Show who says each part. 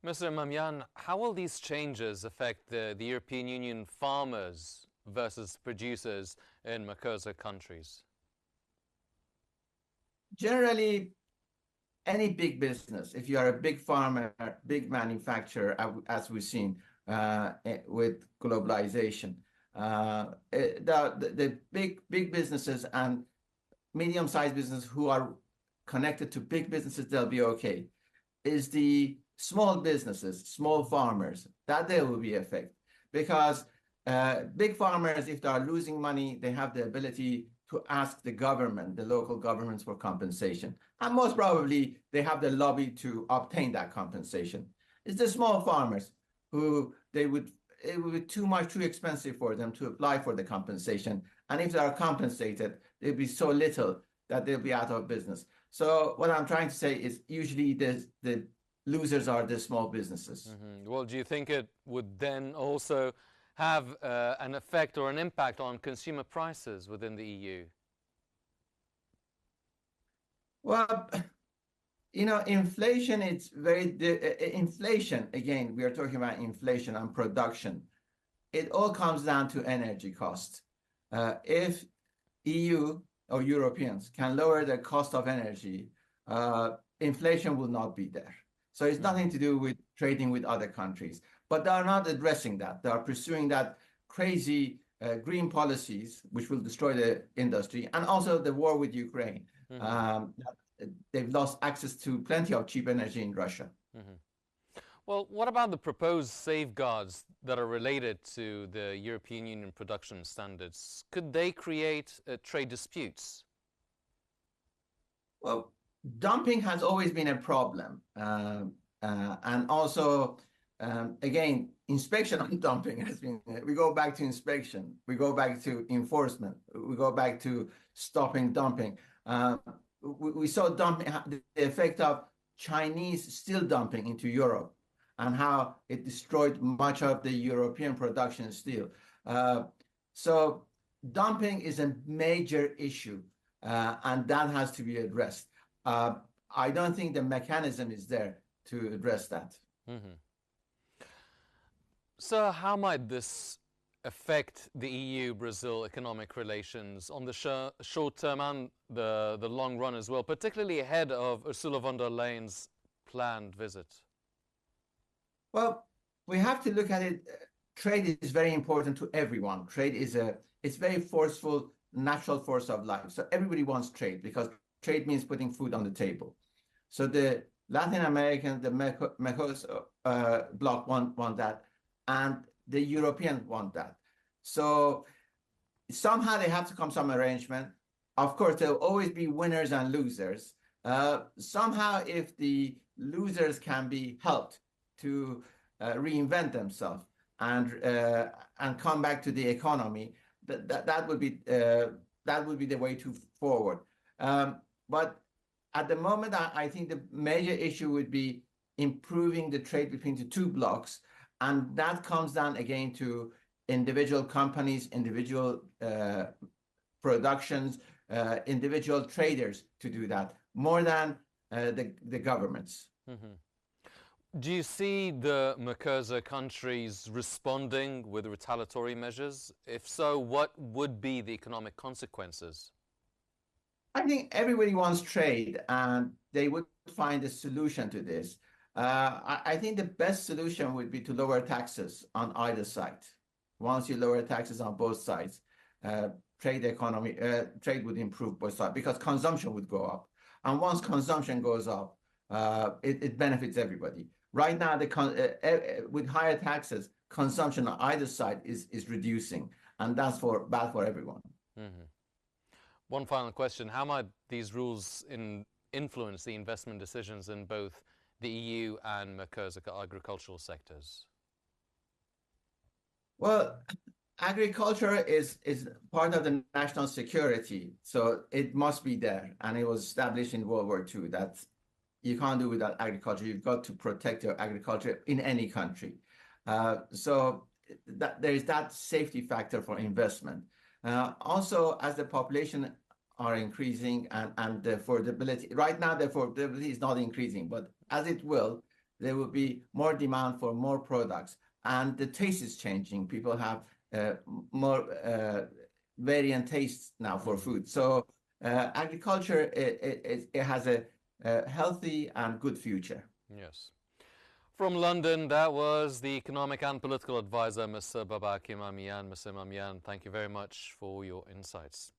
Speaker 1: Mr. Emamian, how will these changes affect the European Union farmers versus producers in Mercosur countries?
Speaker 2: Generally, any big business, if you are a big farmer, big manufacturer, as we've seen with globalization, the big businesses and medium-sized businesses who are connected to big businesses, they'll be okay. Is the small businesses, small farmers, that they will be affected because big farmers, if they are losing money, they have the ability to ask the government, the local governments for compensation. And most probably they have the lobby to obtain that compensation. It's the small farmers who it would be too expensive for them to apply for the compensation. And if they are compensated, it'll be so little that they'll be out of business. So what I'm trying to say is usually the losers are the small businesses.
Speaker 1: Mm-hmm. Well, do you think it would then also have an effect or an impact on consumer prices within the EU?
Speaker 2: Well, inflation, it's inflation, again, we are talking about inflation and production. It all comes down to energy cost. If EU or Europeans can lower the cost of energy, inflation will not be there. So it's nothing to do with trading with other countries. But they are not addressing that. They are pursuing that crazy green policies, which will destroy the industry, and also the war with Ukraine. They've lost access to plenty of cheap energy in Russia.
Speaker 1: Well, what about the proposed safeguards that are related to the European Union production standards? Could they create trade disputes?
Speaker 2: Well, dumping has always been a problem. And also, again, inspection on dumping has been, we go back to inspection, we go back to enforcement, we go back to stopping dumping. We saw dumping, the effect of Chinese steel dumping into Europe and how it destroyed much of the European production steel. So dumping is a major issue, and that has to be addressed. I don't think the mechanism is there to address that.
Speaker 1: So how might this affect the EU-Brazil economic relations on the short term and the long run as well, particularly ahead of Ursula von der Leyen's planned visit?
Speaker 2: Well, we have to look at it. Trade is very important to everyone. Trade is it's very forceful, natural force of life. So everybody wants trade because trade means putting food on the table. So the Latin American, the Mercosur bloc want that, and the Europeans want that. So somehow they have to come some arrangement. Of course, there will always be winners and losers. Somehow, if the losers can be helped to reinvent themselves and come back to the economy, that would be the way to forward. But at the moment, I think the major issue would be improving the trade between the two blocs, and that comes down again to individual companies, individual productions, individual traders to do that more than the governments.
Speaker 1: Do you see the Mercosur countries responding with retaliatory measures? If so, what would be the economic consequences?
Speaker 2: I think everybody wants trade, and they would find a solution to this. I think the best solution would be to lower taxes on either side. Once you lower taxes on both sides, trade would improve both sides because consumption would go up. And once consumption goes up, it benefits everybody. Right now, with higher taxes, consumption on either side is reducing, and that's bad for everyone.
Speaker 1: One final question. How might these rules influence the investment decisions in both the EU and Mercosur agricultural sectors?
Speaker 2: Well, agriculture is part of the national security, so it must be there. And it was established in World War II that you can't do without agriculture. You've got to protect your agriculture in any country. So there is that safety factor for investment. Also, as the population are increasing and the affordability, right now the affordability is not increasing, but as it will, there will be more demand for more products, and the taste is changing. People have more variant tastes now for food. So agriculture, it has a healthy and good future.
Speaker 1: Yes. From London, that was the economic and political advisor, Mr. Babak Emamian. Mr. Emamian, thank you very much for your insights.